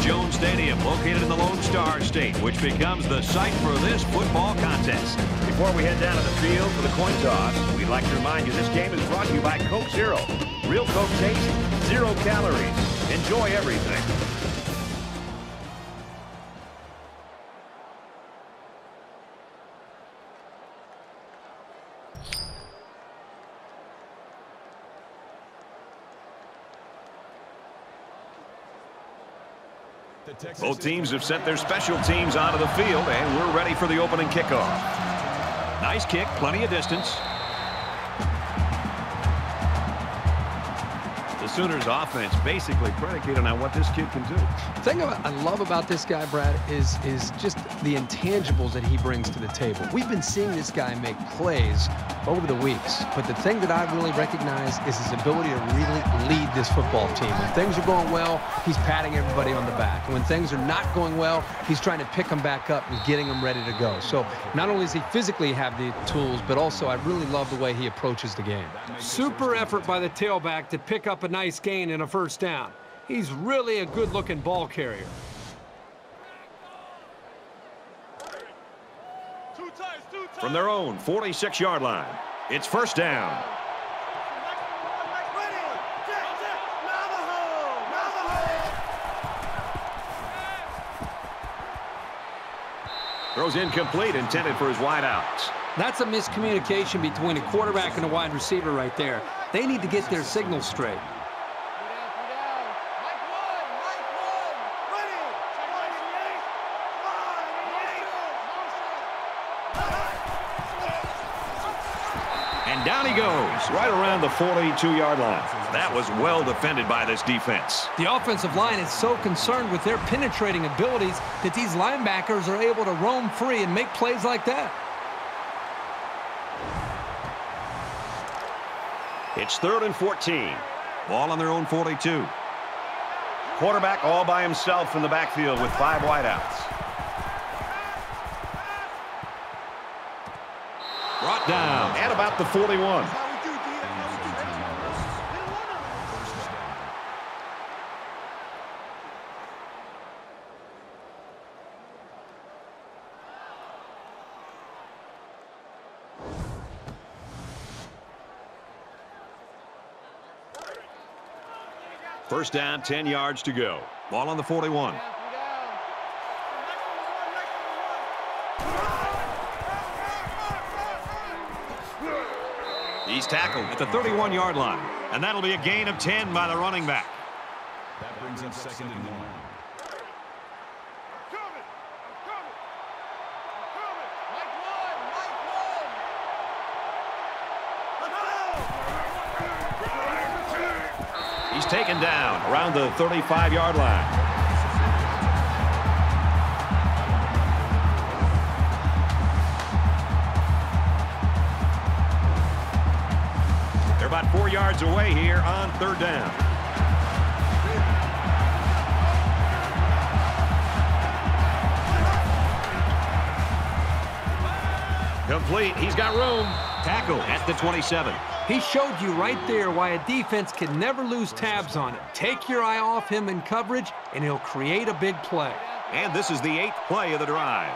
Jones Stadium, located in the Lone Star State, which becomes the site for this football contest. Before we head down to the field for the coin toss, we'd like to remind you this game is brought to you by Coke Zero. Real Coke taste, 0 calories. Enjoy everything. Both teams have sent their special teams onto the field, and we're ready for the opening kickoff. Nice kick, plenty of distance. The Sooners offense basically predicated on what this kid can do. The thing I love about this guy, Brad, is just the intangibles that he brings to the table. We've been seeing this guy make plays over the weeks, but the thing that I really recognize is his ability to really lead this football team. When things are going well, he's patting everybody on the back. When things are not going well, he's trying to pick them back up and getting them ready to go. So not only does he physically have the tools, but also I really love the way he approaches the game. Super effort by the tailback to pick up a nice gain and a first down. He's really a good-looking ball carrier. From their own 46-yard line, it's first down. Throws incomplete, intended for his wideouts. That's a miscommunication between a quarterback and a wide receiver right there. They need to get their signals straight. And down he goes, right around the 42-yard line. That was well defended by this defense. The offensive line is so concerned with their penetrating abilities that these linebackers are able to roam free and make plays like that. It's 3rd and 14. Ball on their own 42. Quarterback all by himself in the backfield with 5 wideouts. Brought down at about the 41. First down, 10 yards to go. Ball on the 41. He's tackled at the 31-yard line, and that'll be a gain of 10 by the running back. That brings up 2nd and 1. He's taken down around the 35-yard line. They're about 4 yards away here on 3rd down. Complete. He's got room. Tackle at the 27. He showed you right there why a defense can never lose tabs on it. Take your eye off him in coverage, and he'll create a big play. And this is the 8th play of the drive.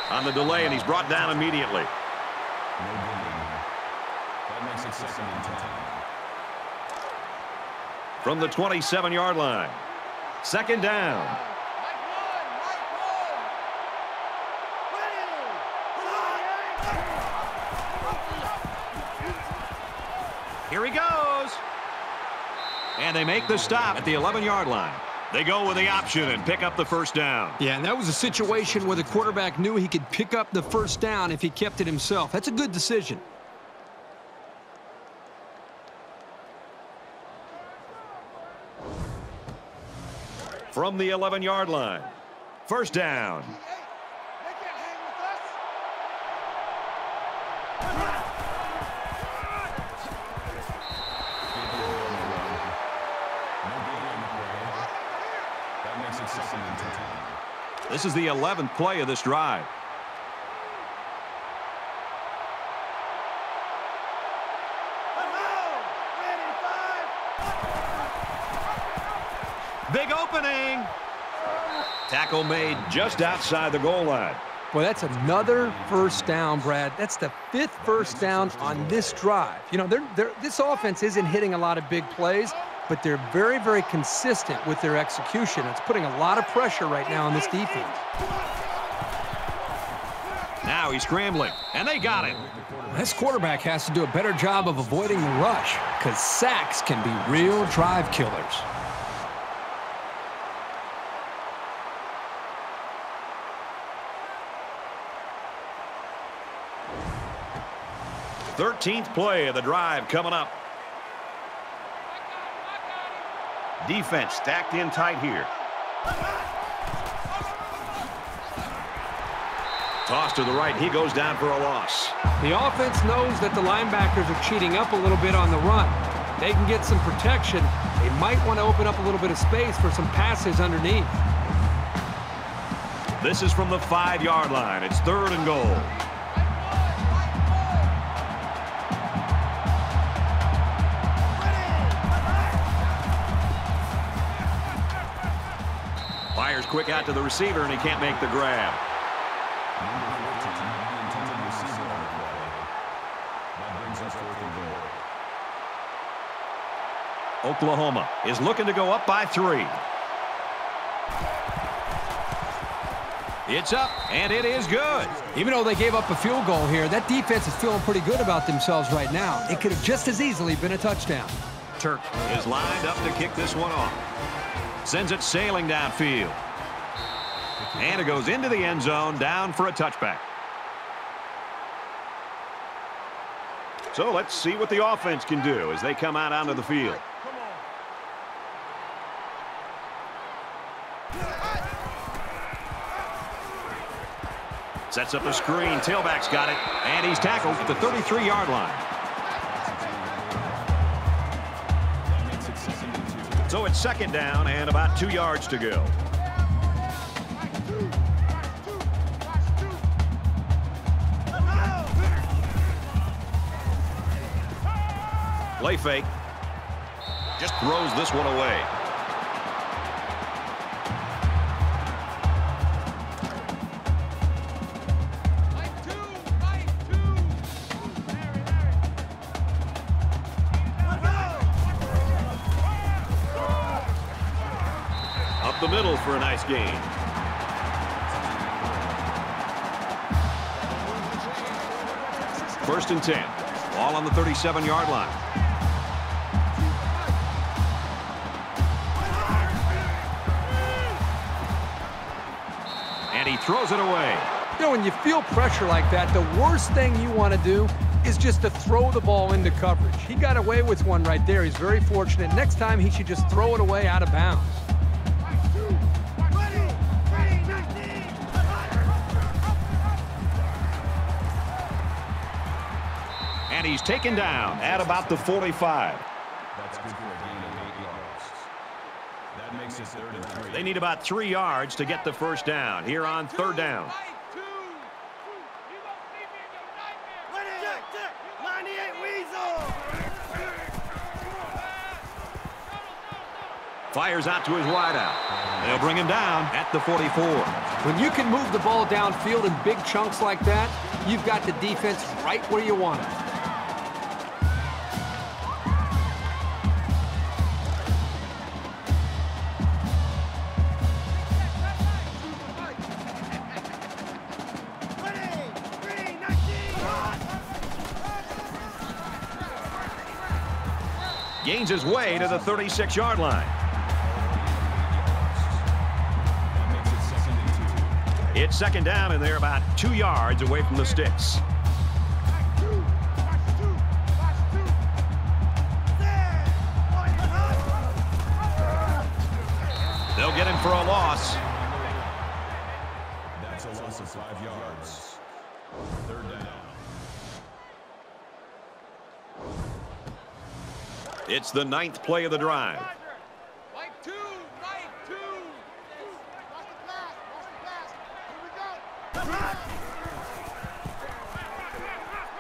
On the delay, and he's brought down immediately. That makes it 2nd and 10. From the 27-yard line. 2nd down. Here he goes. And they make the stop at the 11-yard line. They go with the option and pick up the first down. Yeah, and that was a situation where the quarterback knew he could pick up the first down if he kept it himself. That's a good decision. From the 11-yard line. First down. This is the 11th play of this drive. Big opening. Tackle made just outside the goal line. Boy, that's another first down, Brad. That's the 5th first down on this drive. You know, this offense isn't hitting a lot of big plays, but they're very, very consistent with their execution. It's putting a lot of pressure right now on this defense. Now he's scrambling, and they got him. This quarterback has to do a better job of avoiding the rush, because sacks can be real drive killers. 13th play of the drive coming up. Defense stacked in tight here. Toss to the right. He goes down for a loss. The offense knows that the linebackers are cheating up a little bit on the run. They can get some protection. They might want to open up a little bit of space for some passes underneath. This is from the 5-yard line. It's 3rd and goal. Fires quick out to the receiver, and he can't make the grab. Oklahoma is looking to go up by 3. It's up, and it is good. Even though they gave up a field goal here, that defense is feeling pretty good about themselves right now. It could have just as easily been a touchdown. Turk is lined up to kick this one off. Sends it sailing downfield. And it goes into the end zone, down for a touchback. So let's see what the offense can do as they come out onto the field. Sets up a screen. Tailback's got it. And he's tackled at the 33-yard line. So it's 2nd down and about 2 yards to go. Play fake. Just throws this one away. Up the middle for a nice gain. First and 10. Ball on the 37-yard line. And he throws it away. You know, when you feel pressure like that, the worst thing you want to do is just to throw the ball into coverage. He got away with one right there. He's very fortunate. Next time, he should just throw it away out of bounds. And he's taken down at about the 45. That's good for a gain of 8 yards. That makes it 3rd and 3. They need about 3 yards to get the first down here on 3rd down. Fires out to his wideout. They'll bring him down at the 44. When you can move the ball downfield in big chunks like that, you've got the defense right where you want it. Gains his way to the 36-yard line. It's 2nd down, and they're about 2 yards away from the sticks. They'll get him for a loss. That's a loss of 5 yards. 3rd down. It's the 9th play of the drive.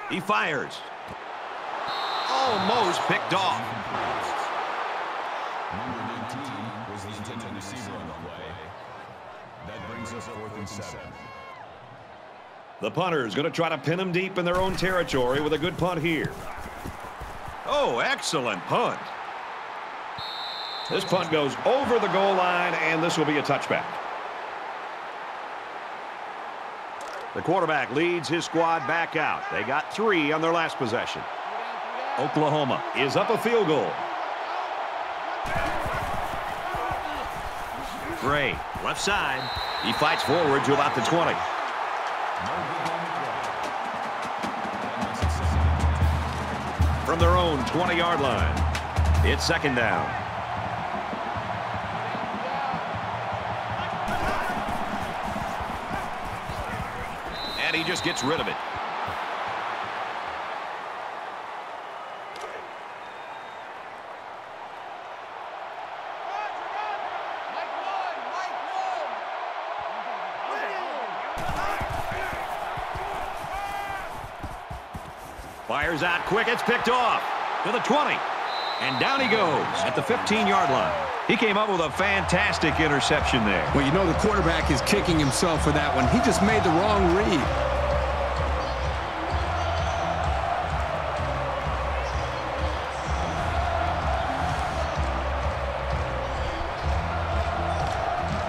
He fires. Almost picked off. Number 19. was the intended receiver on the play. That brings us 4th and 7. The punter is going to try to pin them deep in their own territory with a good punt here. Oh, excellent punt. This punt goes over the goal line, and this will be a touchback. The quarterback leads his squad back out. They got 3 on their last possession. Oklahoma is up a field goal. Gray, left side. He fights forward to about the 20. From their own 20-yard line, it's 2nd down. And he just gets rid of it. Fires out quick. It's picked off to the 20. And down he goes at the 15-yard line. He came up with a fantastic interception there. Well, you know the quarterback is kicking himself for that one. He just made the wrong read.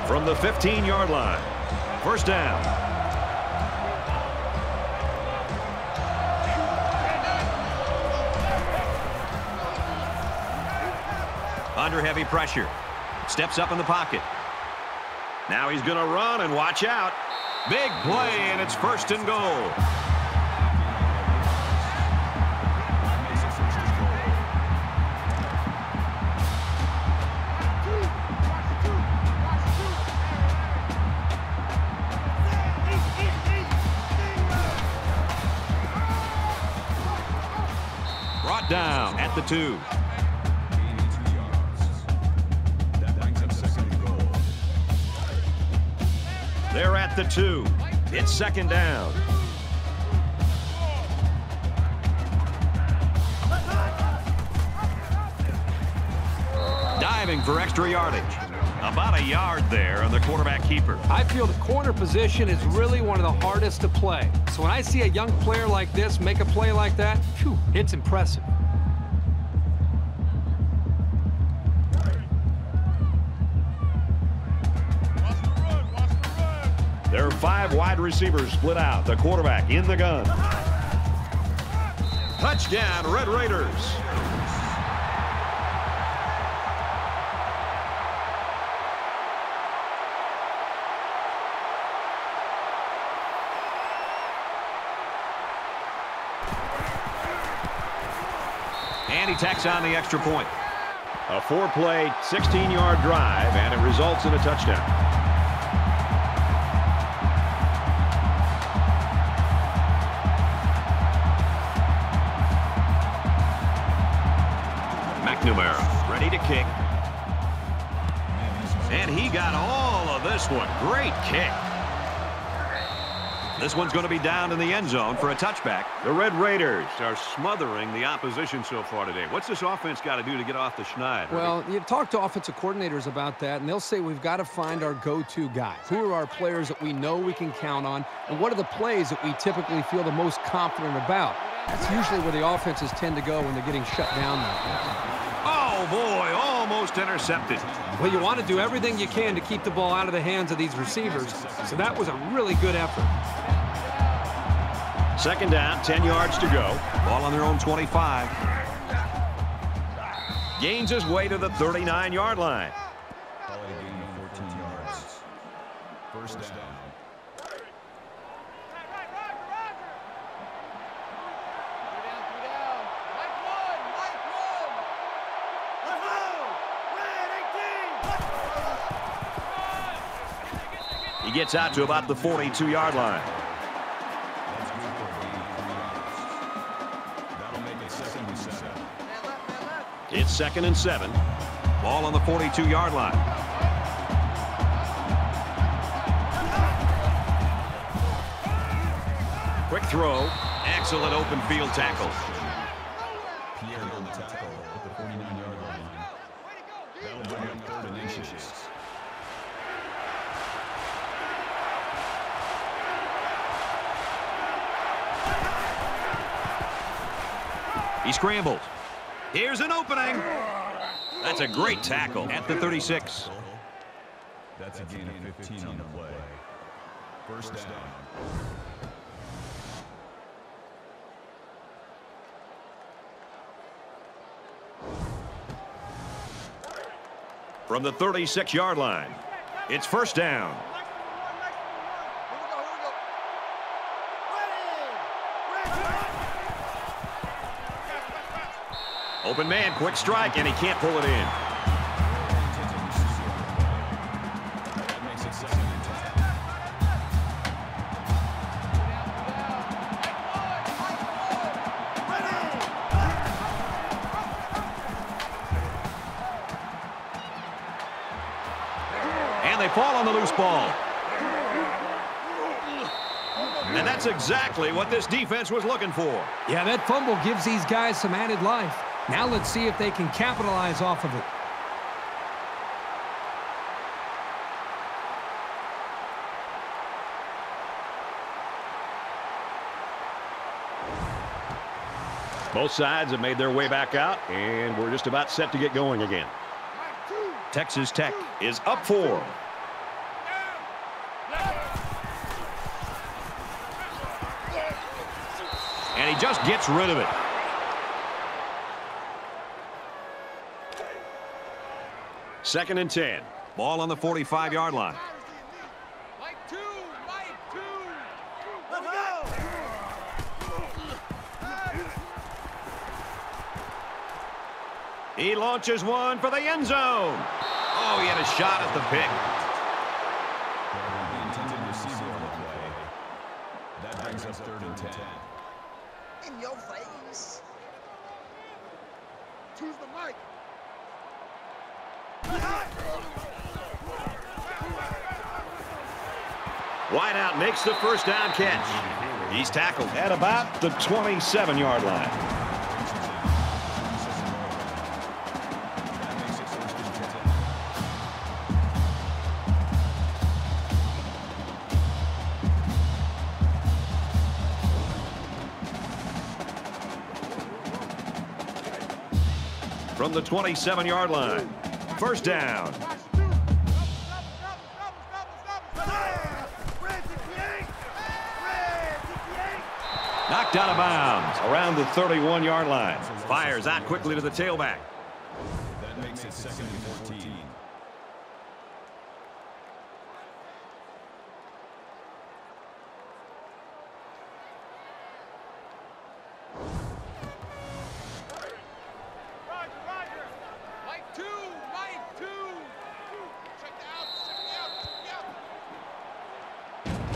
From the 15-yard line, 1st down. Under heavy pressure. Steps up in the pocket. Now he's going to run, and watch out. Big play, and it's 1st and goal. Brought down at the 2. They're at the 2. It's 2nd down. Diving for extra yardage. About a yard there on the quarterback keeper. I feel the corner position is really one of the hardest to play. So when I see a young player like this make a play like that, phew, it's impressive. There are 5 wide receivers split out. The quarterback in the gun. Touchdown, Red Raiders. And he tacks on the extra point. A 4-play, 16-yard drive, and it results in a touchdown. McNamara ready to kick. And he got all of this one. Great kick. This one's going to be down in the end zone for a touchback. The Red Raiders Are smothering the opposition so far today. What's this offense got to do to get off the schneid? Well, you talk to offensive coordinators about that, and they'll say we've got to find our go-to guys. Who are our players that we know we can count on, and what are the plays that we typically feel the most confident about? That's usually where the offenses tend to go when they're getting shut down now. Oh, boy, almost intercepted. Well, you want to do everything you can to keep the ball out of the hands of these receivers, so that was a really good effort. 2nd down, 10 yards to go. Ball on their own 25. Gains his way to the 39-yard line. Following a gain of 14 yards. 1st down. He gets out to about the 42-yard line. That'll make it 2nd and 7. It's 2nd and 7. Ball on the 42-yard line. Quick throw. Excellent open field tackle. Pierre on the tackle at the 49-yard line. That'll bring up inches. He scrambles. Here's an opening. That's a great tackle at the 36. That's a gain of 15 on the play. First down. From the 36-yard line, it's first down. Open man, quick strike, and he can't pull it in. That makes it 2nd and 10. And they fall on the loose ball. And that's exactly what this defense was looking for. Yeah, that fumble gives these guys some added life. Now let's see if they can capitalize off of it. Both sides have made their way back out, and we're just about set to get going again. Texas Tech is up 4. And he just gets rid of it. Second and 10. Ball on the 45-yard line. He launches one for the end zone. Oh, he had a shot at the pick. The intended receiver on the play. That brings us 3rd and 10. In your face. Choose the mic. Wideout makes the first down catch. He's tackled At about the 27-yard line. That makes it 1st and 10. from the 27-yard line. First down. Knocked out of bounds around the 31-yard line. Fires out quickly to the tailback. That makes it 2nd and 14.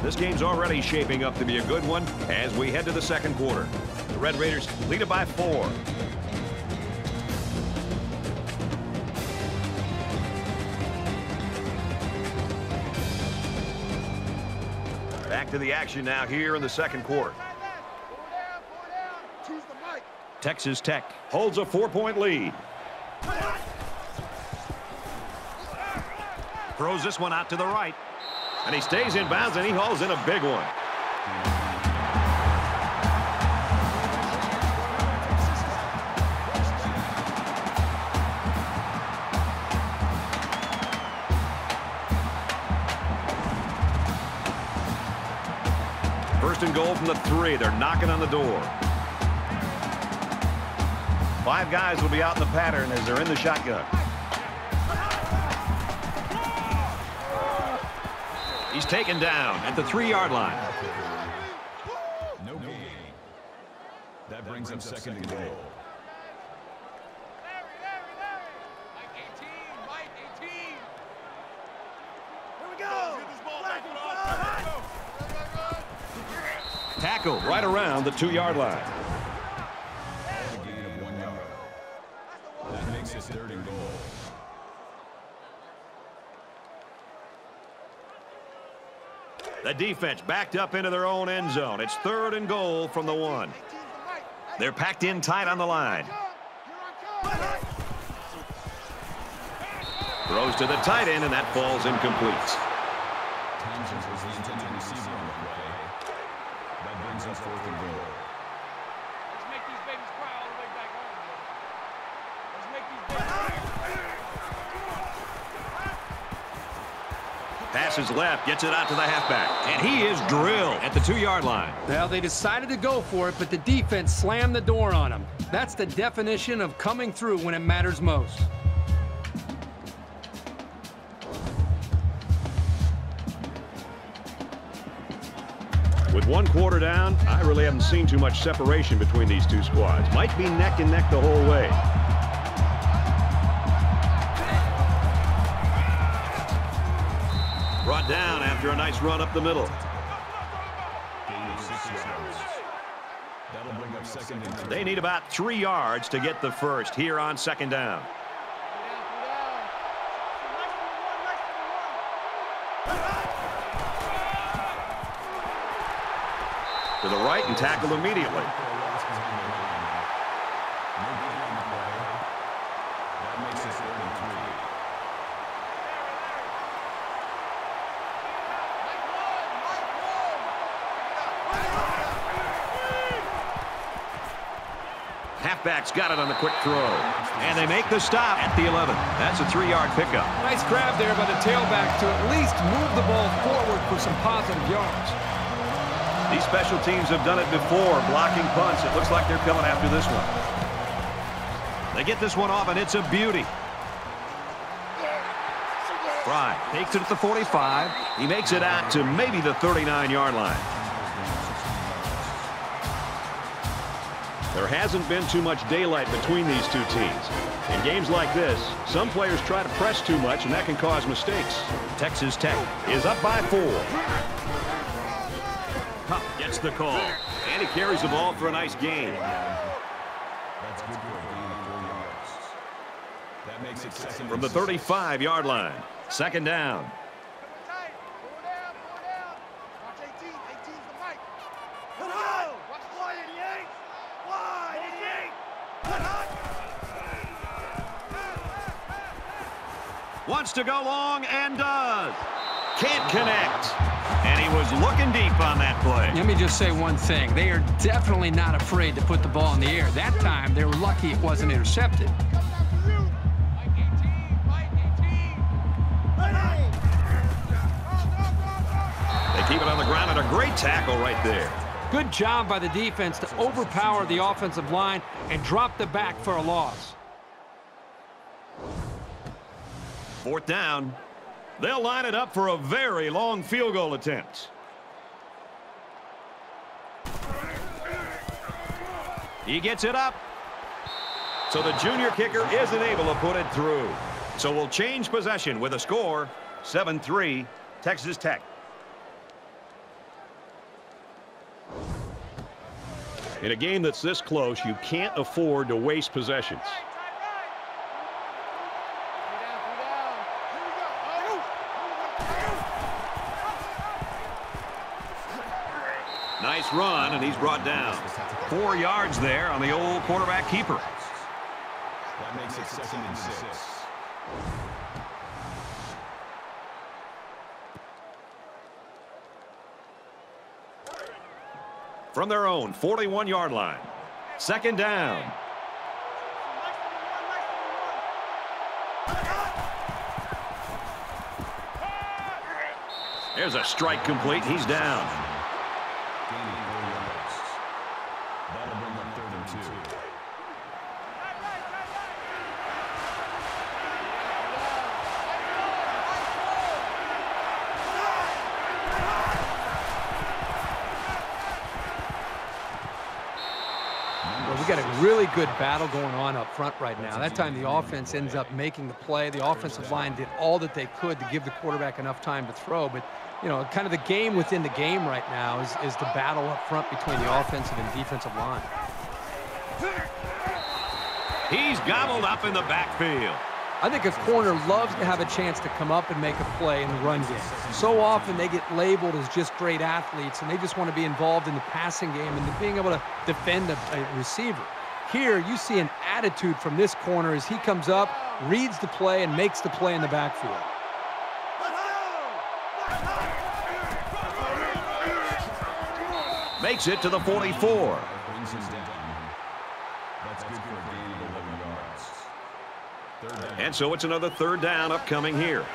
This game's already shaping up to be a good one as we head to the second quarter. The Red Raiders lead it by 4. Back to the action now here in the second quarter. Texas Tech holds a 4-point lead. Throws this one out to the right. And he stays in bounds, and he hauls in a big one. First and goal from the 3. They're knocking on the door. 5 guys will be out in the pattern as they're in the shotgun. He's taken down at the 3-yard line. No gain. That brings up 2nd and goal. Tackled right around the 2-yard line. A gain of 1 yard. That makes it 3rd and goal. The defense backed up into their own end zone. It's 3rd and goal from the 1. They're packed in tight on the line. Throws to the tight end, and that falls incomplete. Townsend was the intended receiver on the play. That brings us 4th and goal. Let's make these babies cry all the way back home, man. Let's make these babies Passes left, gets it out to the halfback. And he is drilled at the 2-yard line. Well, they decided to go for it, but the defense slammed the door on them. That's the definition of coming through when it matters most. With 1 quarter down, I really haven't seen too much separation between these two squads. Might be neck and neck the whole way. Brought down after a nice run up the middle. Gain of 6 yards. That'll bring up 2nd and 3. They need about 3 yards to get the first here on 2nd down. To the right and tackled immediately. That makes it 3rd and 3. Halfback's got it on the quick throw. And they make the stop at the 11. That's a 3-yard pickup. Nice grab there by the tailback to at least move the ball forward for some positive yards. These special teams have done it before, blocking punts. It looks like they're coming after this one. They get this one off, and it's a beauty. Fry takes it at the 45. He makes it out to maybe the 39-yard line. There hasn't been too much daylight between these two teams. In games like this, some players try to press too much, and that can cause mistakes. Texas Tech is up by 4. Huff gets the call, and he carries the ball for a nice gain. That's good for a gain of 4 yards. That makes it 2nd From the 35-yard line, 2nd down. tight. Pull down, pull down. Watch 18. 18's the mic. Put on. Watch 188. 188. Put on. Wants to go long and does. Can't connect. And he was looking deep on that play. Let me just say one thing. They are definitely not afraid to put the ball in the air. That time, they were lucky it wasn't intercepted. Mike 18, Mike 18. They keep it on the ground, and a great tackle right there. Good job by the defense to overpower the offensive line and drop the back for a loss. 4th down. They'll line it up for a very long field goal attempt. He gets it up. So the junior kicker isn't able to put it through. So we'll change possession with a score, 7-3, Texas Tech. In a game that's this close, you can't afford to waste possessions. Nice run, and he's brought down. 4 yards there on the old quarterback keeper. That makes it 2nd and 6. From their own 41-yard line. 2nd down. There's a strike complete. He's down. Gain of 4 yards. That'll bring up 3rd and 2. Well, we got a really good battle going on up front right now. That time the offense ends up making the play. The offensive line did all that they could to give the quarterback enough time to throw. But, you know, kind of the game within the game right now is the battle up front between the offensive and defensive line. He's gobbled up in the backfield. I think a corner loves to have a chance to come up and make a play in the run game. So often they get labeled as just great athletes, and they just want to be involved in the passing game and being able to defend a receiver. Here, you see an attitude from this corner as he comes up, reads the play, and makes the play in the backfield. Makes it to the 44. Brings him down. That's good for a gain of 11 yards. Third down. And so it's another third down upcoming here.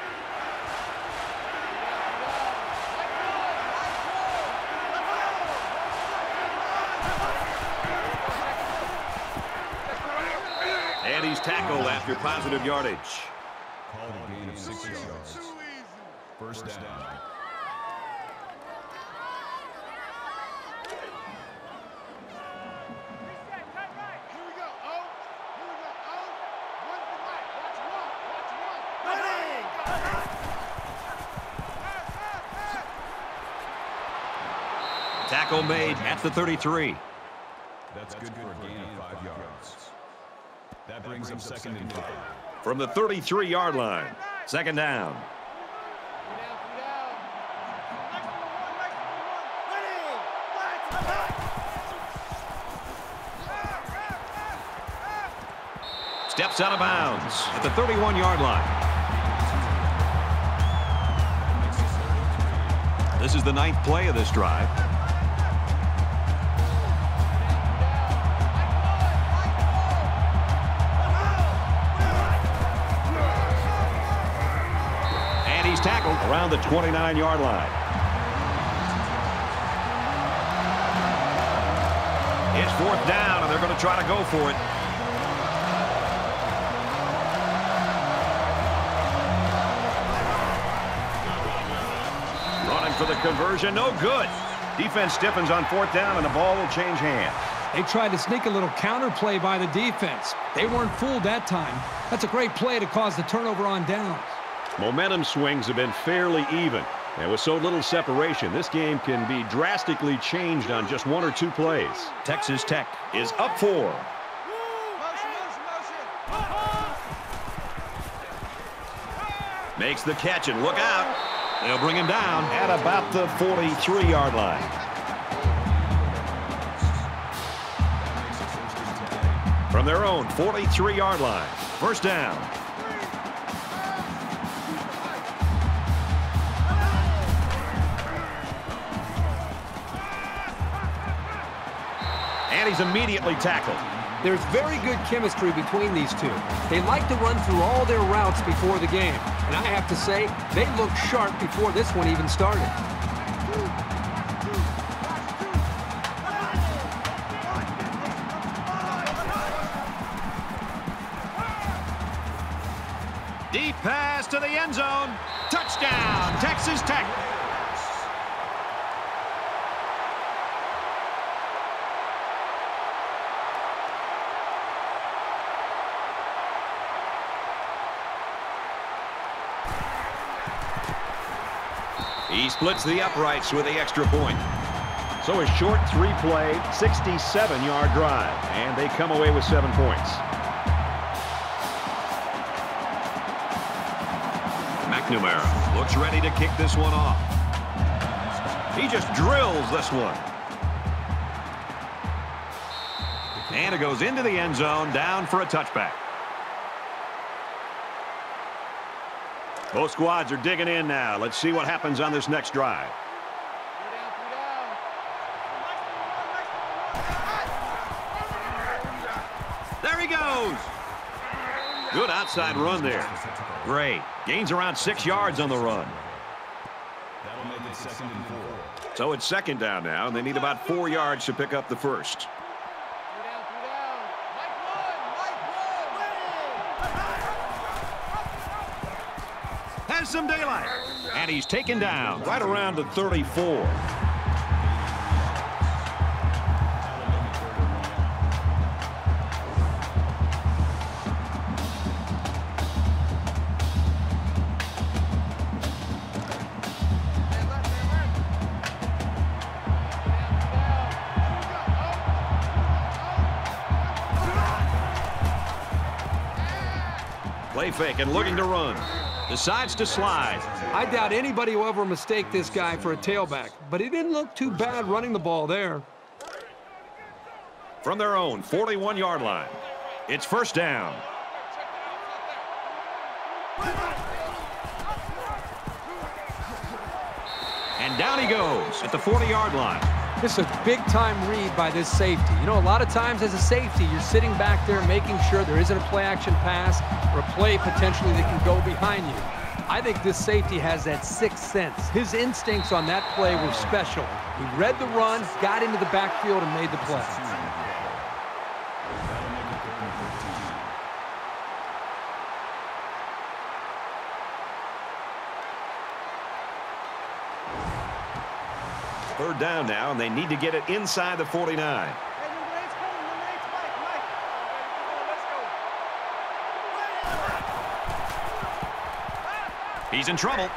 And he's tackled after positive yardage. Called a gain of 6 yards. First down. Tackle made at the 33. That's good for a gain of 5 yards. That brings him second and 5. From the 33-yard line. Second down. Steps out of bounds at the 31-yard line. This is the 9th play of this drive. And he's tackled around the 29-yard line. It's 4th down, and they're going to try to go for it. For the conversion, no good. Defense stiffens on 4th down, and the ball will change hands. They tried to sneak a little counter play by the defense. They weren't fooled that time. That's a great play to cause the turnover on downs. Momentum swings have been fairly even. And with so little separation, this game can be drastically changed on just 1 or 2 plays. Texas Tech is up 4. Makes the catch, and look out. They'll bring him down at about the 43-yard line. From their own 43-yard line. First down. And he's immediately tackled. There's very good chemistry between these two. They like to run through all their routes before the game. And I have to say, they looked sharp before this one even started. Deep pass to the end zone. Touchdown, Texas Tech. He splits the uprights with the extra point. So a short 3-play, 67-yard drive, and they come away with 7 points. McNamara looks ready to kick this one off. He just drills this one. And it goes into the end zone, down for a touchback. Both squads are digging in now. Let's see what happens on this next drive. There he goes. Good outside run there. Great. Gains around 6 yards on the run. That'll make it second and 4. So it's second down now, and they need about 4 yards to pick up the first. Has some daylight. And he's taken down right around the 34. Play fake and looking to run. Decides to slide. I doubt anybody will ever mistake this guy for a tailback, but he didn't look too bad running the ball there. from their own 41-yard line. It's first down. And down he goes at the 40-yard line. This is a big-time read by this safety. You know, a lot of times as a safety, you're sitting back there making sure there isn't a play-action pass or a play potentially that can go behind you. I think this safety has that sixth sense. His instincts on that play were special. He read the run, got into the backfield, and made the play. Third down now, and they need to get it inside the 49. He's in trouble.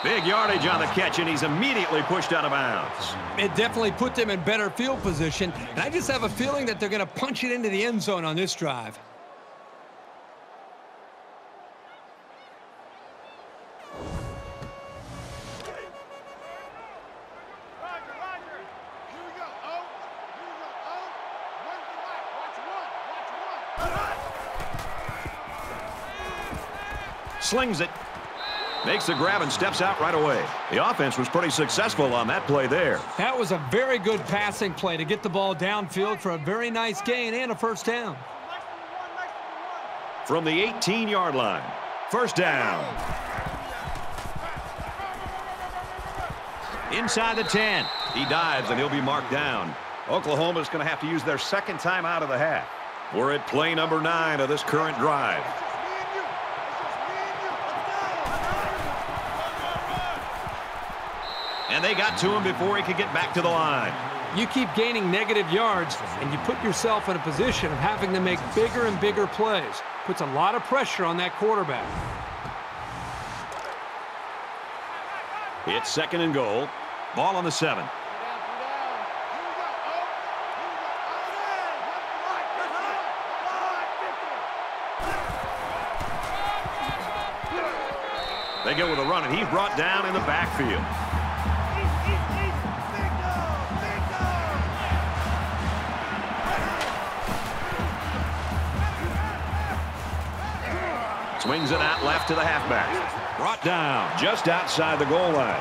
Big yardage on the catch, and he's immediately pushed out of bounds. It definitely put them in better field position, and I just have a feeling that they're going to punch it into the end zone on this drive. Slings it. Makes the grab and steps out right away. The offense was pretty successful on that play there. That was a very good passing play to get the ball downfield for a very nice gain and a first down. From the 18-yard line, first down. Inside the 10. He dives, and he'll be marked down. Oklahoma's going to have to use their second time out of the half. We're at play number 9 of this current drive. And they got to him before he could get back to the line. You keep gaining negative yards, and you put yourself in a position of having to make bigger and bigger plays. Puts a lot of pressure on that quarterback. It's second and goal. Ball on the 7. They go with a run, and he's brought down in the backfield. Swings it out left to the halfback. Brought down just outside the goal line.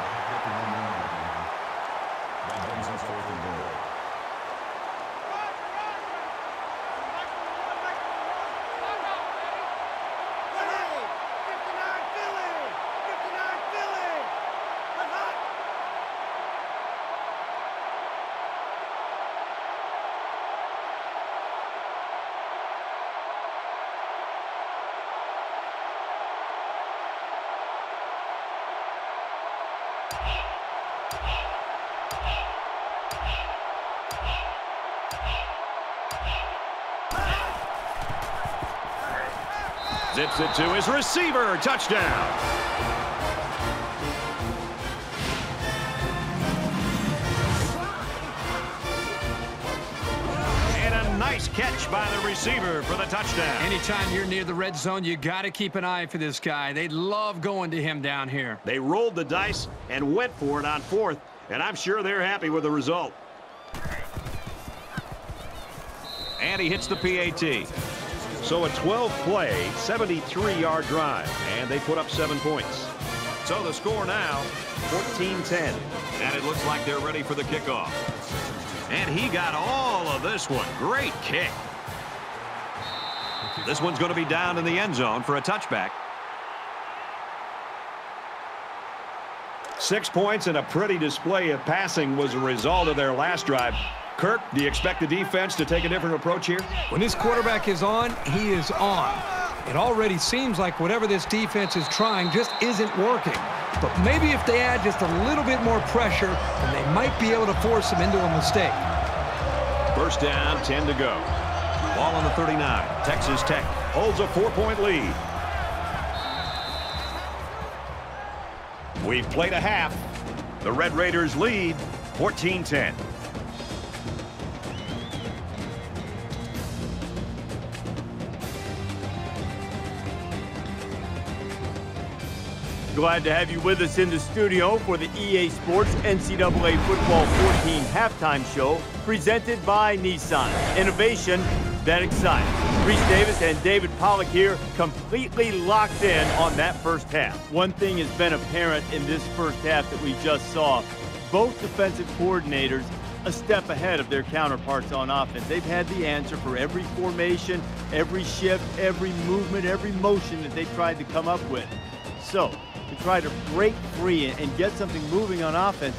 Zips it to his receiver. Touchdown. And a nice catch by the receiver for the touchdown. Anytime you're near the red zone, you got to keep an eye for this guy. They love going to him down here. They rolled the dice and went for it on fourth, and I'm sure they're happy with the result. And he hits the PAT. So a 12-play, 73-yard drive, and they put up 7 points. So the score now, 14-10. And it looks like they're ready for the kickoff. And he got all of this one. Great kick. This one's going to be down in the end zone for a touchback. 6 points and a pretty display of passing was a result of their last drive. Kirk, do you expect the defense to take a different approach here? When this quarterback is on, he is on. It already seems like whatever this defense is trying just isn't working. But maybe if they add just a little bit more pressure, then they might be able to force him into a mistake. First down, 10 to go. Ball on the 39. Texas Tech holds a 4-point lead. We've played a half. The Red Raiders lead 14-10. glad to have you with us in the studio for the EA Sports NCAA Football 14 halftime show presented by Nissan. Innovation that excites. Reese Davis and David Pollock here completely locked in on that first half. One thing has been apparent in this first half that we just saw. Both defensive coordinators a step ahead of their counterparts on offense. They've had the answer for every formation, every shift, every movement, every motion that they've tried to come up with. So, to try to break free and get something moving on offense,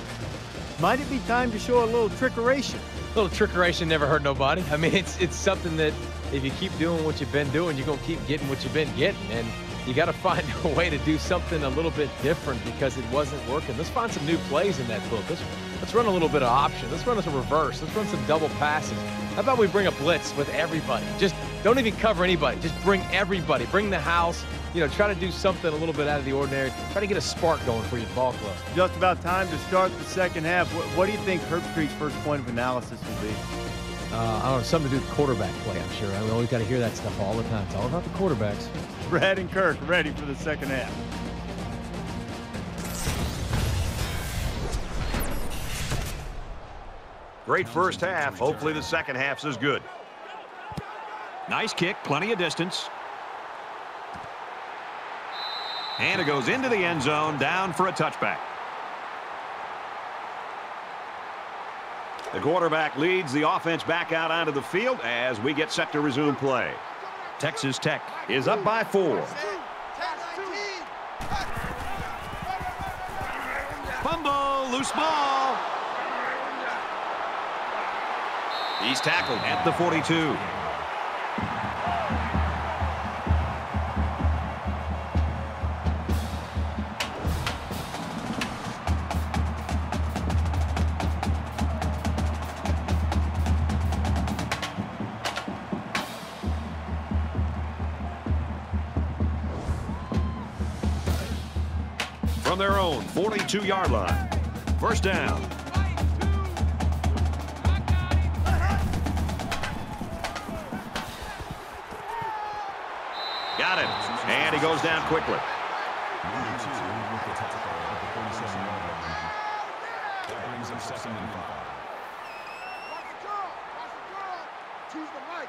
might it be time to show a little trickeration? A little trickeration never hurt nobody. I mean, it's something that if you keep doing what you've been doing, you're going to keep getting what you've been getting. And you got to find a way to do something a little bit different because it wasn't working. Let's find some new plays in that book. Let's run a little bit of option. Let's run some reverse. Let's run some double passes. How about we bring a blitz with everybody? Just don't even cover anybody. Just bring everybody. Bring the house. You know, try to do something a little bit out of the ordinary. Try to get a spark going for your ball club. Just about time to start the second half. What do you think Herbstreit's first point of analysis will be? I don't know, something to do with quarterback play, I'm sure. We always got to hear that stuff all the time. It's all about the quarterbacks. Brad and Kirk ready for the second half. Great first half. Hopefully the second half's as good. Nice kick, plenty of distance. And it goes into the end zone, down for a touchback. The quarterback leads the offense back out onto the field as we get set to resume play. Texas Tech Is up by 4. Fumble, loose ball. He's tackled at the 42. From their own 42-yard line. First down. Got it. And he goes down quickly. That brings up second and 5. Choose the mic.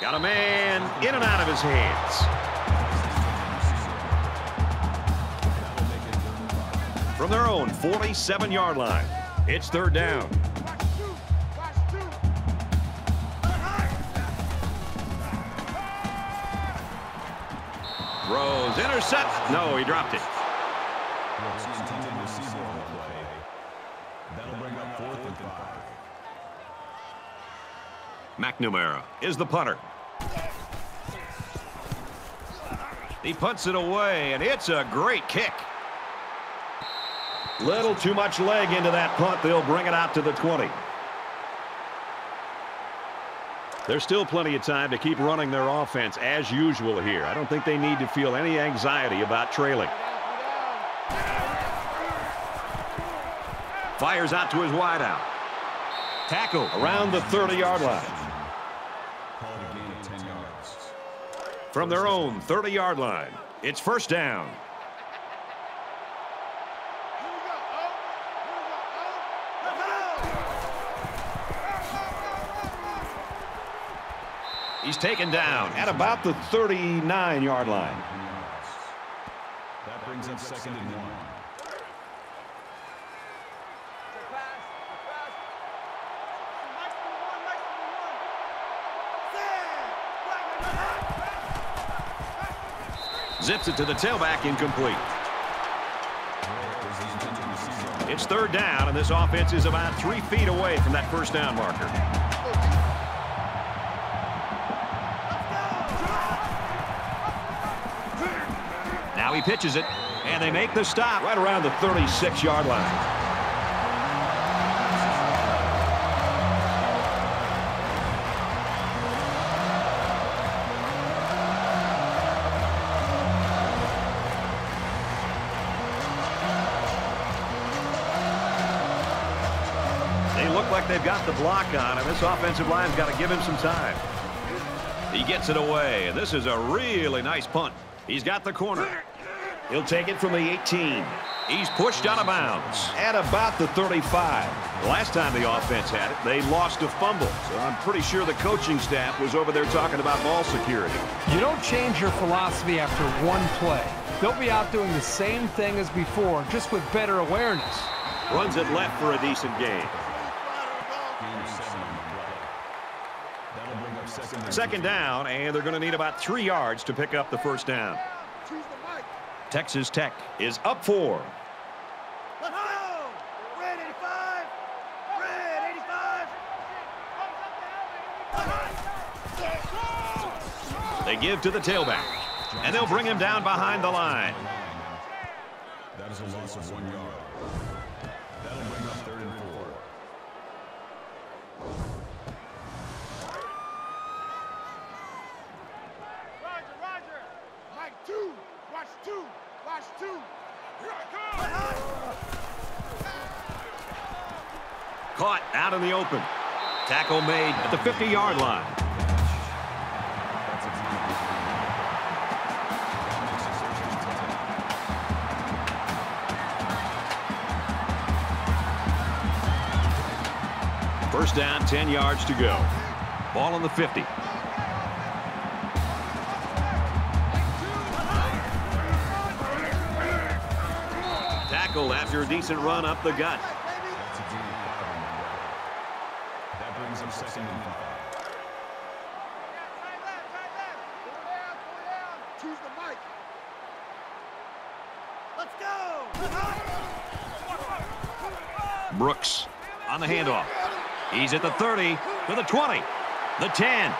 Got a man in and out of his hands. From their own 47-yard line. It's third down. Throws, intercept. No, he dropped it. That'll bring up 4th and 5. McNamara is the punter. He punts it away, and it's a great kick. Little too much leg into that punt. They'll bring it out to the 20. There's still plenty of time to keep running their offense as usual here. I don't think they need to feel any anxiety about trailing. Fires out to his wideout. Tackle around the 30-yard line. Call it a gain of 10 yards. From their own 30-yard line, it's first down. He's taken down at about the 39-yard line. That brings up second and 1. Zips it to the tailback, incomplete. It's third down, and this offense is about 3 feet away from that first down marker. Now he pitches it, and they make the stop Right around the 36-yard line. They look like they've got the block on, and this offensive line's got to give him some time. He gets it away, and this is a really nice punt. He's got the corner. He'll take it from the 18. He's pushed out of bounds at about the 35. Last time the offense had it, they lost a fumble. So I'm pretty sure the coaching staff was over there talking about ball security. You don't change your philosophy after one play. They'll be out doing the same thing as before, just with better awareness. Runs it left for a decent gain. Second down, and they're going to need about 3 yards to pick up the first down. Texas Tech is up 4. Let's go! Red 85! Red 85! They give to the tailback, and they'll bring him down behind the line. That is a loss of 1 yard. That'll bring up 3rd and 4. Roger! Mike 2! Watch 2! Watch 2! Here I come! Caught out in the open. Tackle made at the 50-yard line. First down, 10 yards to go. Ball on the 50. Tackled after a decent run up the gut. That brings him 2nd and 5. Choose the mic. Let's go! Brooks on the handoff. He's at the 30, to the 20, the 10,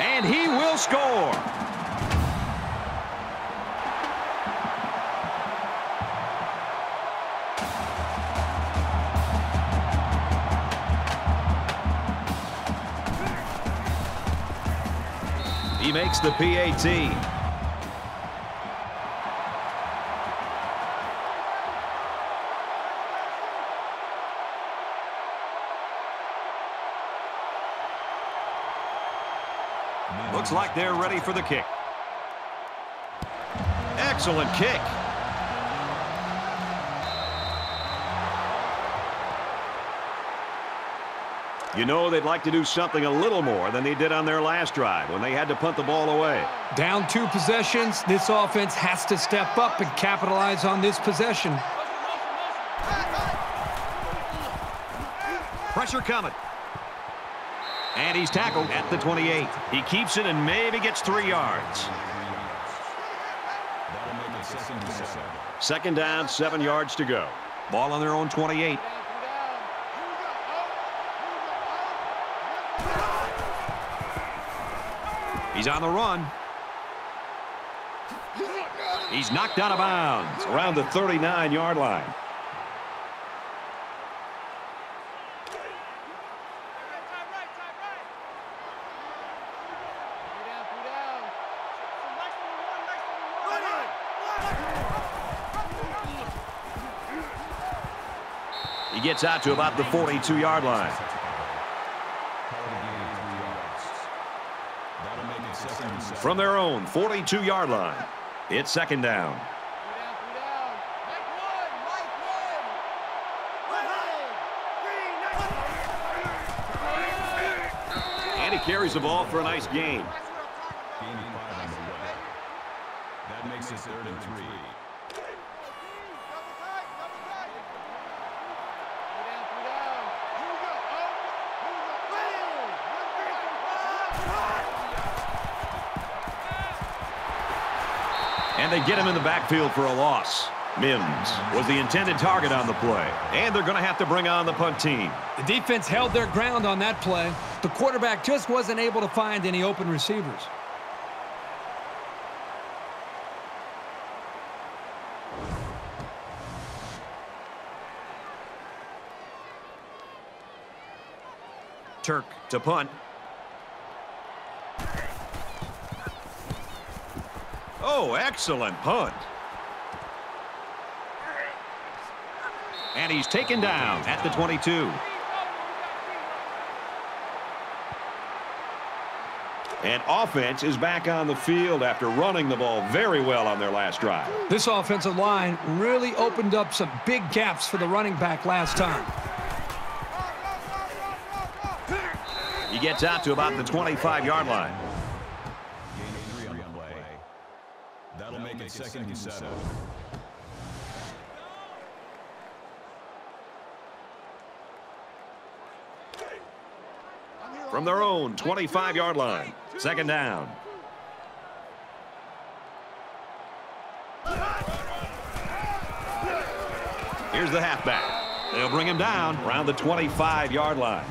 and he will score. He makes the PAT. Looks like they're ready for the kick. Excellent kick. You know, they'd like to do something a little more than they did on their last drive when they had to punt the ball away. Down 2 possessions, this offense has to step up and capitalize on this possession. Pressure coming. And he's tackled at the 28. He keeps it and maybe gets 3 yards. That'll make it 2nd and 7. Second down, 7 yards to go. Ball on their own 28. He's on the run. He's knocked out of bounds around the 39-yard line. He gets out to about the 42-yard line. From their own 42-yard line, it's second down. And he carries the ball for a nice gain. Gain of 5 on the play. That makes it 3rd and 3. And they get him in the backfield for a loss. Mims was the intended target on the play. And they're going to have to bring on the punt team. The defense held their ground on that play. The quarterback just wasn't able to find any open receivers. Turk to punt. Oh, excellent punt. And he's taken down at the 22. And offense is back on the field after running the ball very well on their last drive. This offensive line really opened up some big gaps for the running back last time. He gets out to about the 25-yard line. Gain of 3 on the play. That'll make it 2nd and 7. From their own 25-yard line. 2nd down. Here's the halfback. They'll bring him down around the 25-yard line.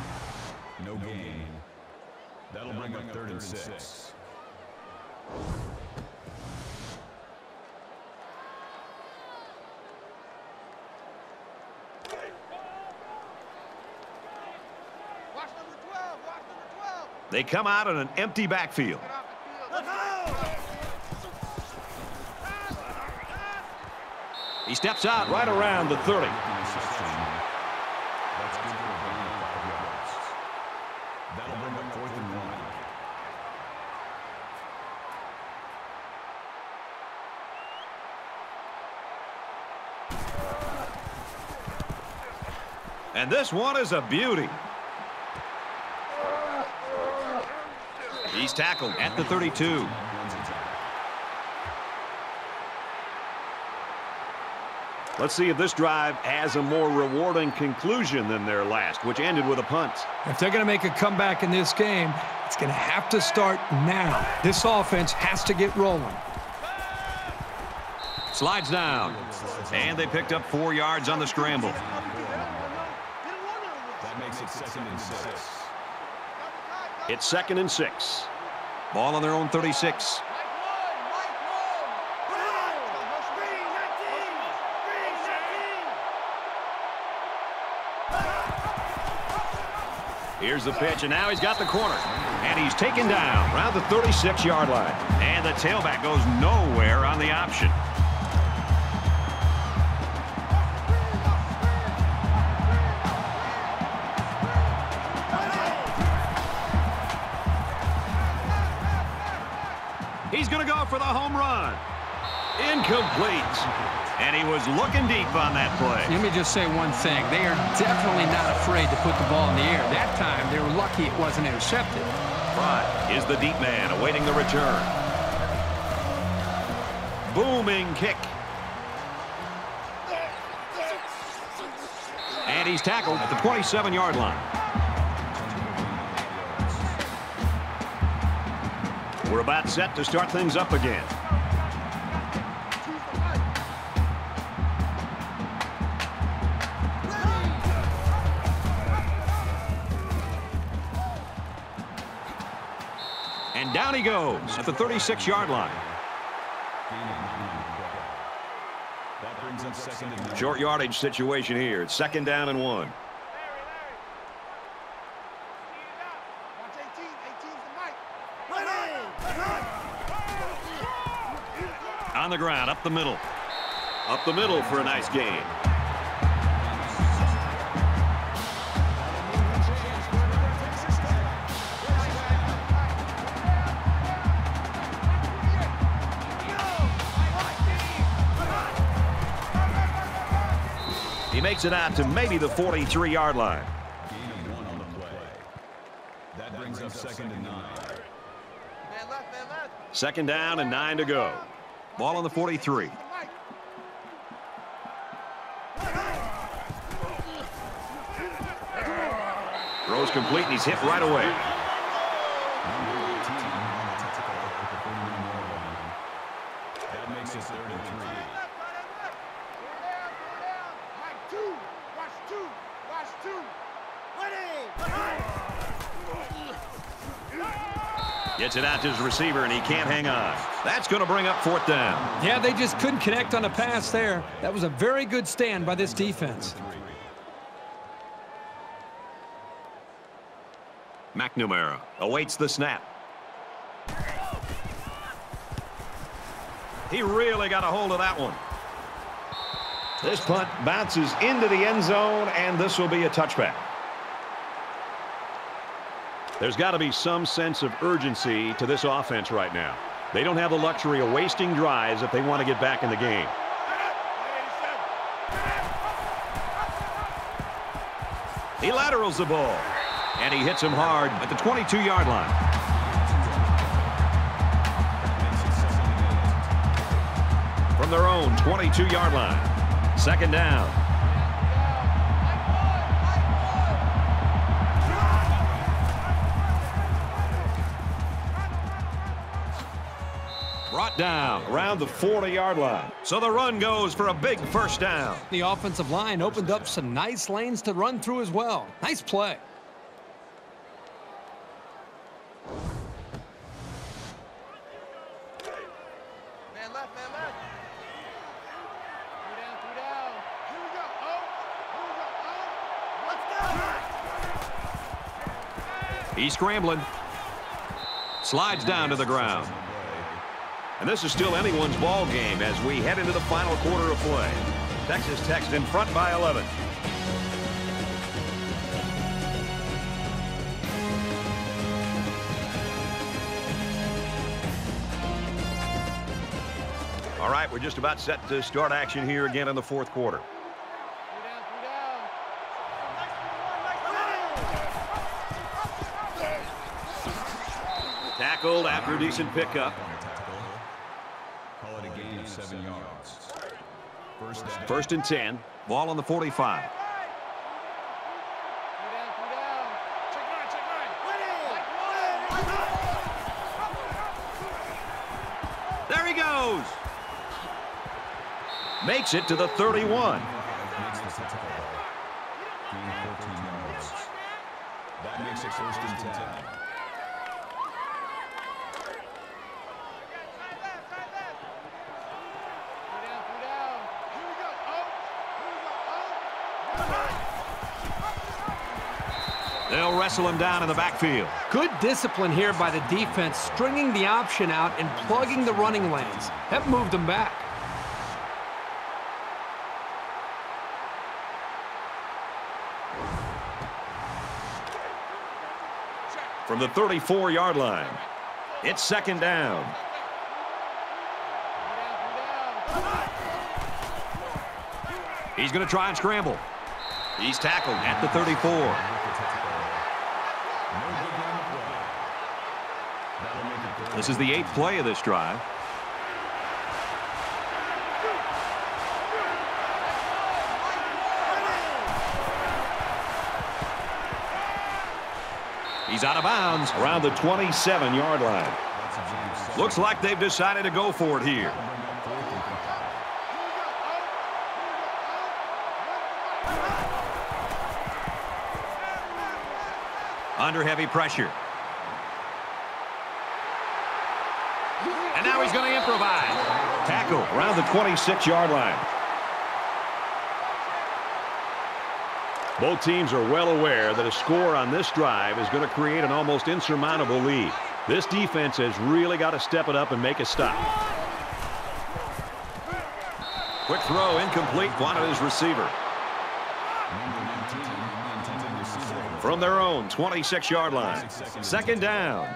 No gain. That'll bring up 3rd and 6. They come out in an empty backfield. He steps out right around the 30. That's good for a gain of 5 yards. That'll bring up 4th and 1. And this one is a beauty. He's tackled at the 32. Let's see if this drive has a more rewarding conclusion than their last, which ended with a punt. If they're going to make a comeback in this game, it's going to have to start now. This offense has to get rolling. Slides down. And they picked up 4 yards on the scramble. That makes it 2nd and 6. It's 2nd and 6. Ball on their own 36. Here's the pitch, and now he's got the corner. And he's taken down around the 36-yard line. And the tailback goes nowhere on the option. He's going to go for the home run. Incomplete. And he was looking deep on that play. Let me just say one thing. They are definitely not afraid to put the ball in the air. That time, they were lucky it wasn't intercepted. Fry is the deep man awaiting the return. Booming kick. And he's tackled at the 27-yard line. We're about set to start things up again. And down he goes at the 36-yard line. That brings up 2nd and 9. Short yardage situation here. It's 2nd down and 1. On the ground, up the middle. Up the middle for a nice gain. He makes it out to maybe the 43-yard line. Gain of 1 on the play. That brings up 2nd and 9. 2nd down and 9 to go. Ball on the 43. Throws complete, and he's hit right away. That makes it 3rd and 3. Gets it out to his receiver, and he can't hang on. That's going to bring up 4th down. Yeah, they just couldn't connect on a pass there. That was a very good stand by this defense. McNamara awaits the snap. He really got a hold of that one. This punt bounces into the end zone, and this will be a touchback. There's got to be some sense of urgency to this offense right now. They don't have the luxury of wasting drives if they want to get back in the game. He laterals the ball, and he hits him hard at the 22-yard line. From their own 22-yard line, second down. Brought down around the 40-yard line. So the run goes for a big first down. The offensive line opened up some nice lanes to run through as well. Nice play. Man left, man left. Three down, 3 down. Here we go. Oh, here we go. Oh, let's go. He's scrambling. Slides down to the ground. And this is still anyone's ball game as we head into the final quarter of play. Texas Tech's in front by 11. All right, we're just about set to start action here again in the fourth quarter. 3 down, 3 down. Tackled after a decent pickup. Call it a gain of 7 yards. First and 10. Ball on the 45. 3 down, 3 down. Check mine. There he goes. Makes it to the 31. Makes the tackle. Gain 14 yards. That makes it first and 10. They'll wrestle him down in the backfield. Good discipline here by the defense, stringing the option out and plugging the running lanes. That moved them back. From the 34-yard line, it's second down. He's going to try and scramble. He's tackled at the 34. This is the 8th play of this drive. He's out of bounds around the 27-yard line. Looks like they've decided to go for it here. Under heavy pressure. And now he's going to improvise. Tackle around the 26-yard line. Both teams are well aware that a score on this drive is going to create an almost insurmountable lead. This defense has really got to step it up and make a stop. Quick throw, incomplete, wanted his receiver. From their own 26-yard line, second down.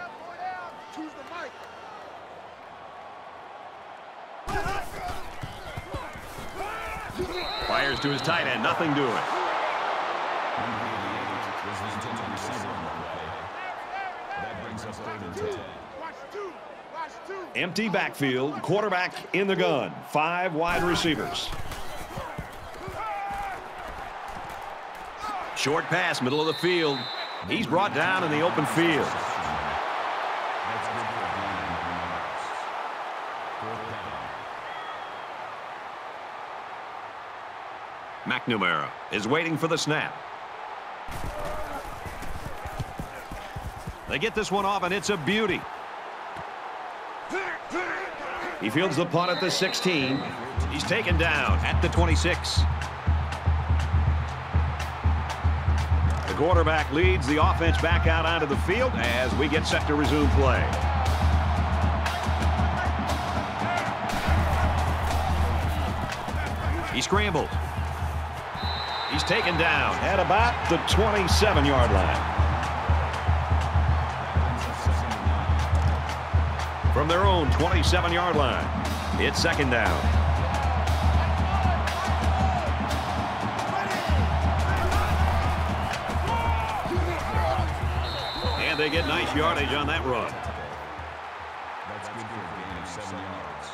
Fires to his tight end, nothing doing. Empty backfield, quarterback in the gun, 5 wide receivers. Short pass, middle of the field. He's brought down in the open field. McNamara is waiting for the snap. They get this one off, and it's a beauty. He fields the punt at the 16. He's taken down at the 26. The quarterback leads the offense back out onto the field as we get set to resume play. He scrambled. He's taken down At about the 27-yard line. from their own 27-yard line. It's second down. And they get nice yardage on that run. That's good for a gain of 7 yards.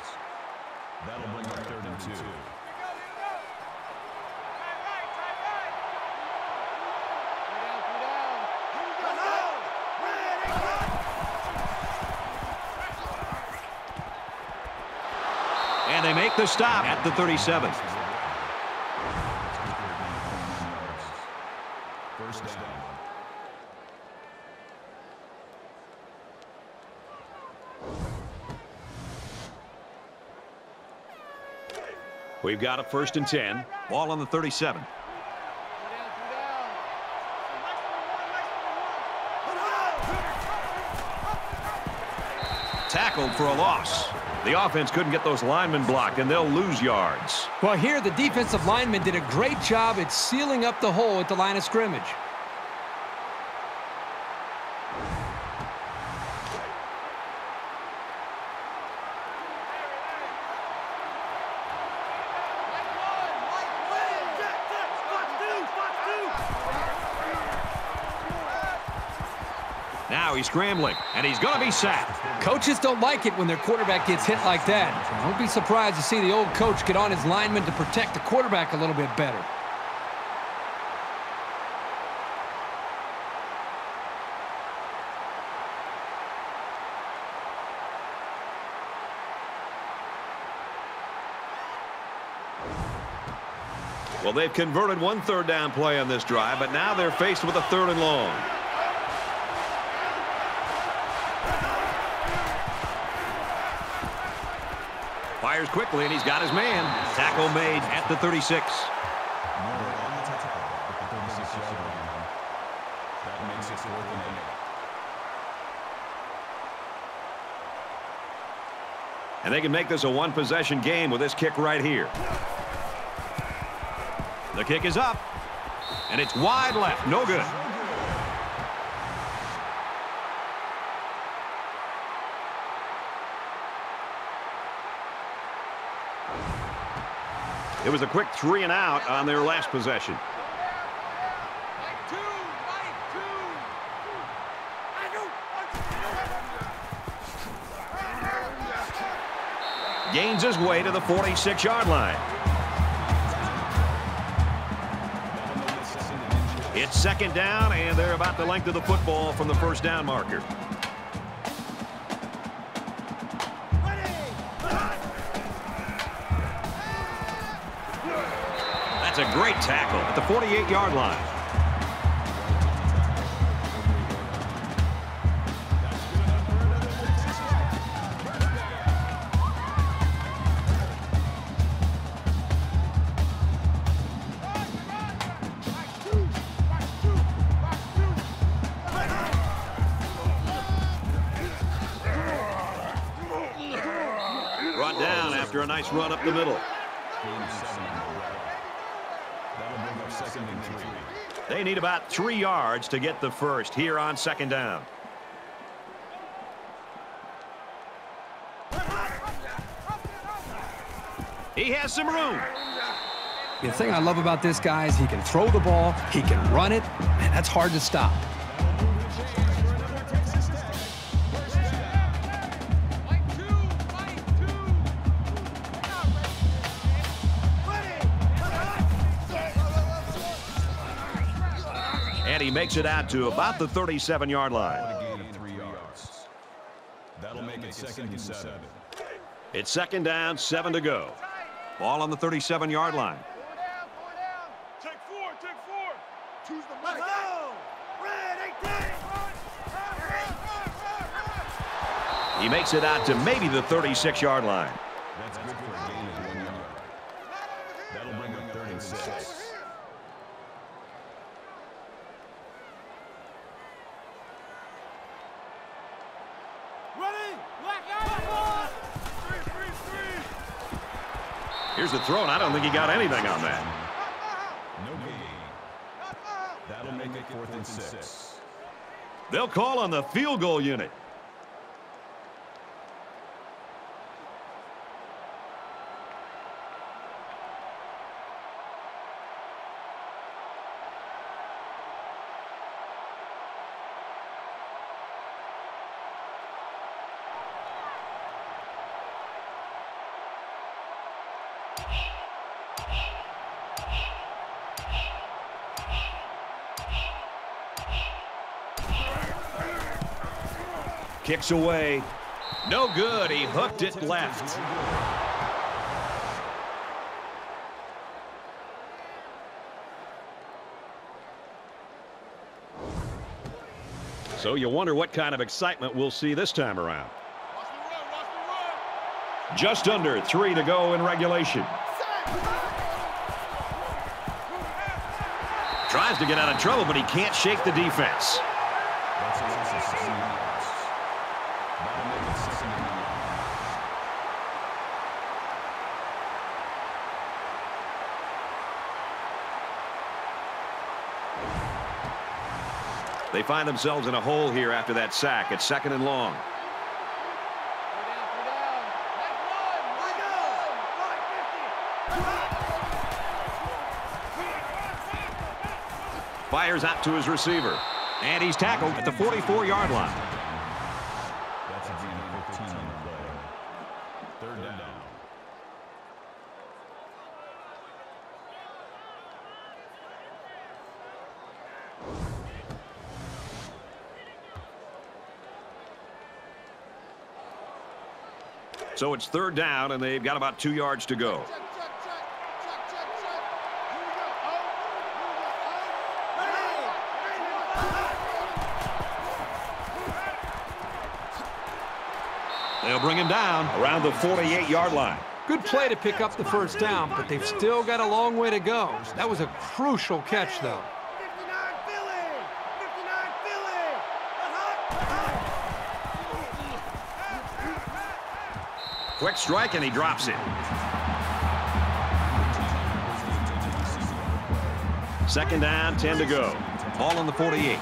That'll bring up 3rd and 2. And they make the stop at the 37. First down. We've got a 1st and 10. Ball on the 37. Tackled for a loss. The offense couldn't get those linemen blocked, and they'll lose yards. Well, here the defensive lineman did a great job at sealing up the hole at the line of scrimmage. Now he's scrambling, and he's going to be sacked. Coaches don't like it when their quarterback gets hit like that. Don't be surprised to see the old coach get on his lineman to protect the quarterback a little bit better. Well, they've converted one 3rd down play on this drive, but now they're faced with a 3rd and long. Fires quickly, and he's got his man. Tackle made at the 36. That makes it 4th and 8. And they can make this a one-possession game with this kick right here. The kick is up, and it's wide left. No good. It was a quick 3 and out on their last possession. Gains his way to the 46-yard line. It's second down, and they're about the length of the football from the 1st down marker. That's a great tackle at the 48-yard line. Brought down after a nice run up the middle. They need about 3 yards to get the first here on second down. He has some room. The thing I love about this guy is he can throw the ball, he can run it, and that's hard to stop. And he makes it out to about the 37-yard line. A gain of 3 yards. That'll make it 2nd and 7. It's second down, 7 to go. Ball on the 37-yard line. Take 4, take 4. Choose the mic. Red 18. He makes it out to maybe the 36-yard line. That's good for a gain of 1 yard. That'll bring up 3rd and 6. Here's the throw, and I don't think he got anything on that. No gain. That'll make it 4th and 6. They'll call on the field goal unit. Kicks away. No good. He hooked it left. So you wonder what kind of excitement we'll see this time around. Just under 3 to go in regulation. Tries to get out of trouble, but he can't shake the defense. They find themselves in a hole here after that sack. It's 2nd and long. Fires out to his receiver. And he's tackled at the 44-yard line. That's a gain of 15 on the play. 3rd down. So it's 3rd down, and they've got about 2 yards to go. They'll bring him down around the 48-yard line. Good play to pick up the 1st down, but they've still got a long way to go. That was a crucial catch, though. 59 Philly! 59 Philly! Quick strike, and he drops it. 2nd down, 10 to go. Ball on the 48.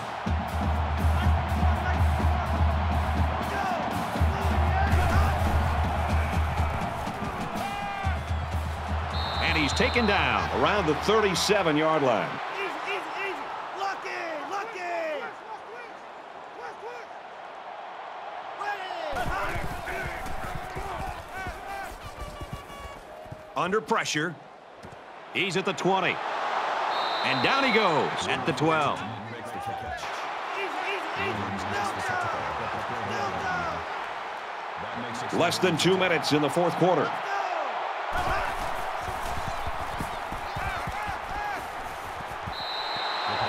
And he's taken down around the 37-yard line. Easy. Lucky! Under pressure. He's at the 20. And down he goes at the 12. Less than 2 minutes in the 4th quarter.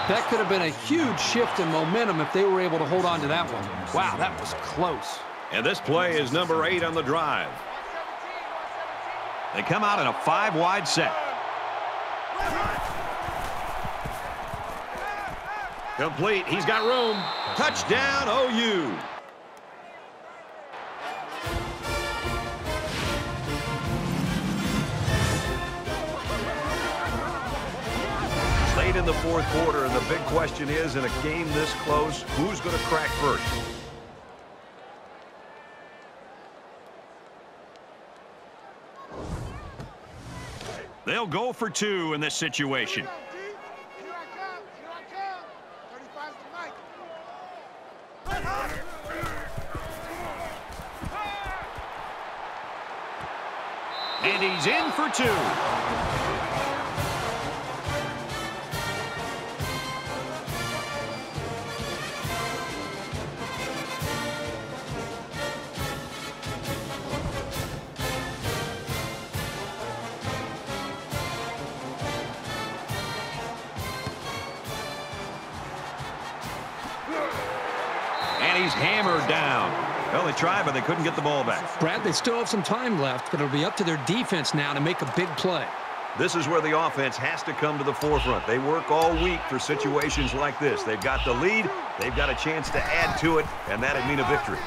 That could have been a huge shift in momentum if they were able to hold on to that one. Wow, that was close. And this play is number 8 on the drive. They come out in a 5-wide set. Complete. He's got room. Touchdown, OU. Late in the 4th quarter, and the big question is, in a game this close, who's going to crack first? They'll go for 2 in this situation. Here I come. 35's the Mike. And he's in for 2. And he's hammered down. Well, they tried, but they couldn't get the ball back. Brad, they still have some time left, but it'll be up to their defense now to make a big play. This is where the offense has to come to the forefront. They work all week for situations like this. They've got the lead. They've got a chance to add to it, and that'd mean a victory.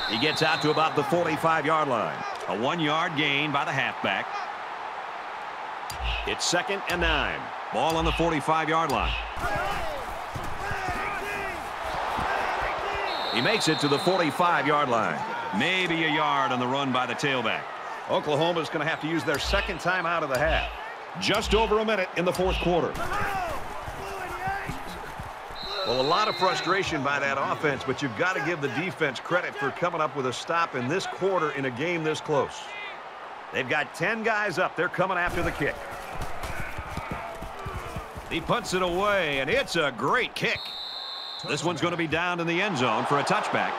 He gets out to about the 45-yard line. A 1-yard gain by the halfback. It's 2nd and 9. Ball on the 45-yard line. He makes it to the 45-yard line. Maybe a yard on the run by the tailback. Oklahoma's going to have to use their 2nd time out of the half. Just over a minute in the 4th quarter. Well, a lot of frustration by that offense, but you've got to give the defense credit for coming up with a stop in this quarter in a game this close. They've got 10 guys up. They're coming after the kick. He punts it away, and it's a great kick. This one's going to be down in the end zone for a touchback.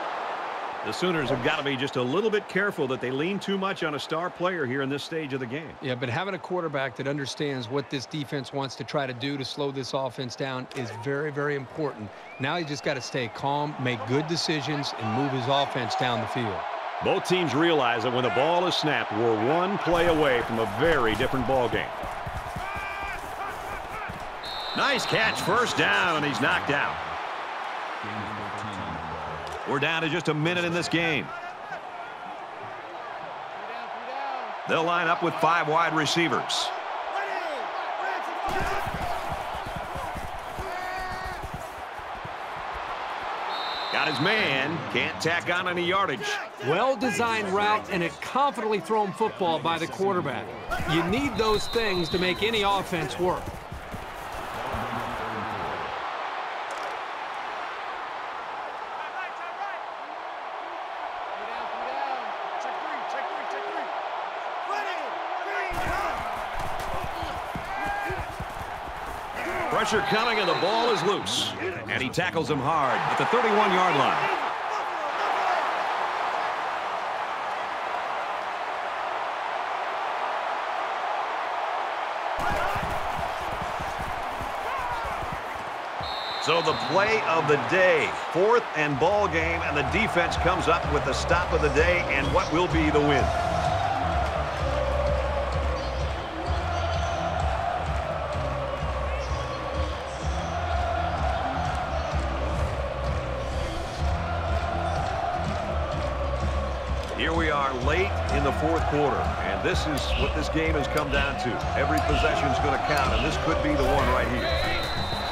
The Sooners have got to be just a little bit careful that they lean too much on a star player here in this stage of the game. Yeah, but having a quarterback that understands what this defense wants to try to do to slow this offense down is very, very important. Now you just got to stay calm, make good decisions, and move his offense down the field. Both teams realize that when the ball is snapped, we're one play away from a very different ball game. Nice catch, first down, and he's knocked out. We're down to just a minute in this game. They'll line up with 5 wide receivers. Got his man, can't tack on any yardage. Well-designed route and a confidently thrown football by the quarterback. You need those things to make any offense work. Pressure coming and the ball is loose. And he tackles him hard at the 31-yard line. So the play of the day, 4th and ball game, and the defense comes up with the stop of the day and what will be the win. Here we are late in the 4th quarter, and this is what this game has come down to. Every possession is going to count, and this could be the one right here.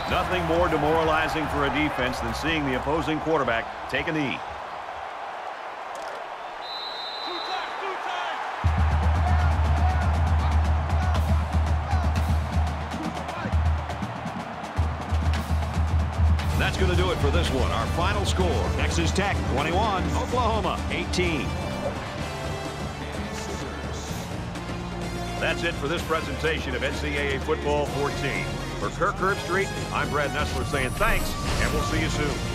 Nothing more demoralizing for a defense than seeing the opposing quarterback take a knee. That's going to do it for this one. Our final score, Texas Tech 21, Oklahoma 18. That's it for this presentation of NCAA Football 14. For Kirk Herbstreit, I'm Brad Nessler saying thanks, and we'll see you soon.